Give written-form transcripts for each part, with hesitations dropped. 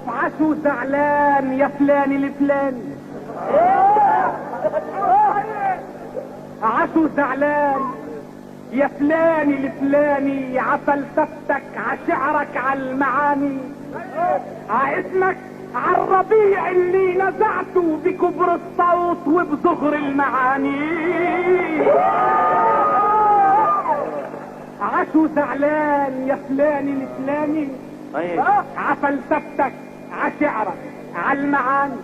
عاشوا زعلان يا فلان الفلاني، عاشوا زعلان يا فلاني الفلاني، عفلسفتك عشعرك عالمعاني، عاسمك عالربيع اللي نزعته بكبر الصوت وبصغر المعاني. عاشوا زعلان يا فلاني الفلاني، عفلسفتك عشعرك عالمعاني،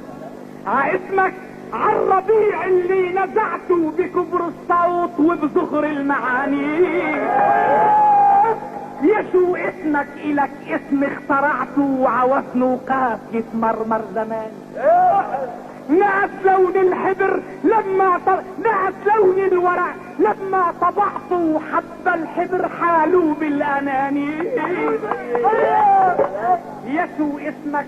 عاسمك عالربيع اللي نزعته بكبر الصوت وبصغر المعاني. يشو اسمك إلك اسم اخترعته وعوزنه قاف يتمرمر زمان. نعس لون الحبر لما نعس لون الورق لما طبعته حب الحبر حاله بالأناني. يشو اسمك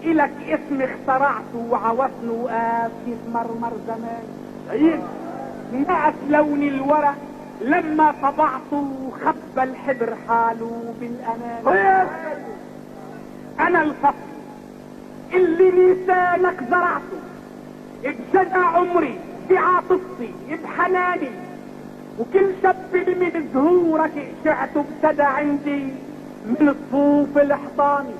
إلك اسم اخترعته وعوزنه قاف يتمرمر زمان. نعس لون الورق لما طبعته خب الحبر حاله بالأمان. أنا الفصل اللي لسانك زرعته بجنى عمري بعاطفتي بحناني، وكل شب من زهورك اشعته ابتدى عندي من الصوف الحصاني.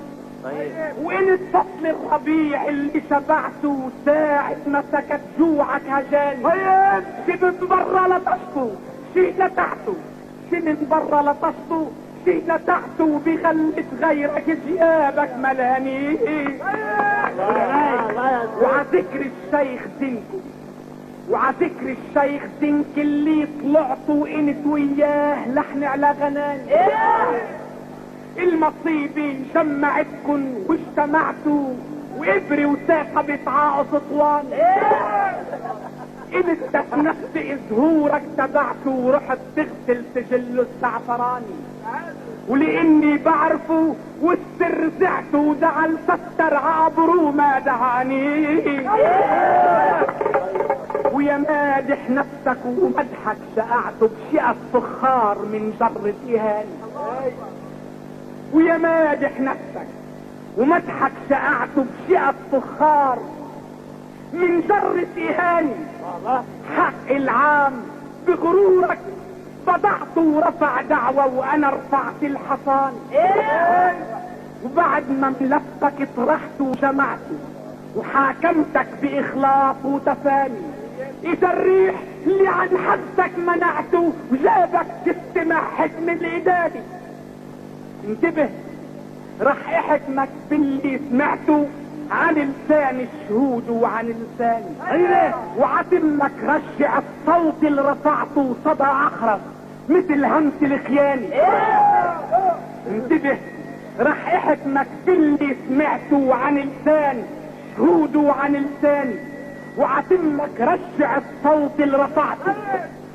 وإن فصل الربيع اللي شبعته ساعة ما سكت جوعك هجاني. شي من برا لطشته شي نتعته، شي من برا لطشته شي نتعته، بخلت غيرك جيابك ملاني. وعذكر الشيخ زنكو وعذكر الشيخ زنك اللي طلعتوا انت وياه لحن على غناني. المصيبة جمعتكن واجتمعتوا وابري وساقة بتعاقص طوان. انت نفس ظهورك تبعته ورحت تغسل سجله الزعفراني، ولاني بعرفه والسر زعته ودعل ستر عبره ما دعاني. ويا مادح نفسك ومدحك شقعته بشقة فخار من جرة اهاني. ويا مادح نفسك ومدحك شقعته بشقة فخار من جرة اهاني. حق العام بغرورك بضعته ورفع دعوة وانا رفعت الحصان. وبعد ما ملفك طرحته وجمعته وحاكمتك باخلاص وتفاني، اذا الريح اللي عن حدك منعته وجابك تستمع حكم الاداري. انتبه رح احكمك باللي سمعته عن لسان الشهود وعن لساني. وعتمك رجع الصوت اللي رفعته صدى اخرس مثل همس الخياني. انتبه رح احكمك باللي سمعته عن لسان شهود وعن لساني، وعتمك رجع الصوت اللي رفعته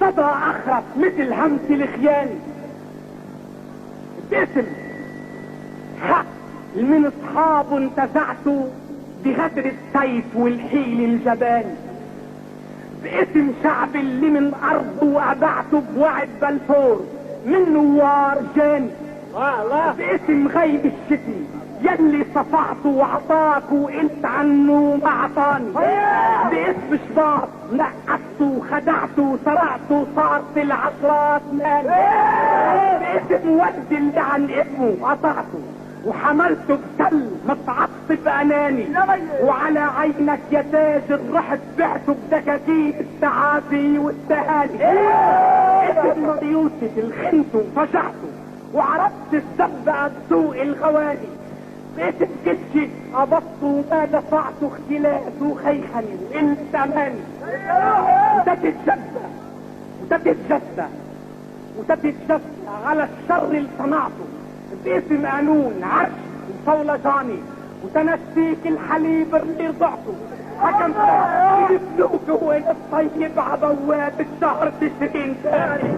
صدى اخرس مثل همس الخياني. باسم حق من اصحابه انتزعته بغدر السيف والحيل الجباني، باسم شعب اللي من ارضه وابعته بوعد بلفور من نوار جاني، باسم غيب الشتي يلي صفعته وعطاك وقلت عنه ما عطاني، باسم شباط نقصته وخدعته وسرعته وصارت العشرات مالي، باسم ولد اللي عن اسمه قطعته وحملته بسل متعصب اناني، وعلى عينك يا تاجر رحت بعته بدكاكين التعافي والتهاني، اسم يوسف الخنته وفجعته وعرفت السبقة بسوق الغواني، باسم كتشي قبضته وما دفعته اختلاس وخيخني وانت اماني، وتتجسى على الشر اللي صنعته باسم قانون عرش وصولجاني، وتنسيك الحليب اللي ضعته حكم يفلوك وين الطيب عبواب الشهر 90 ثاني.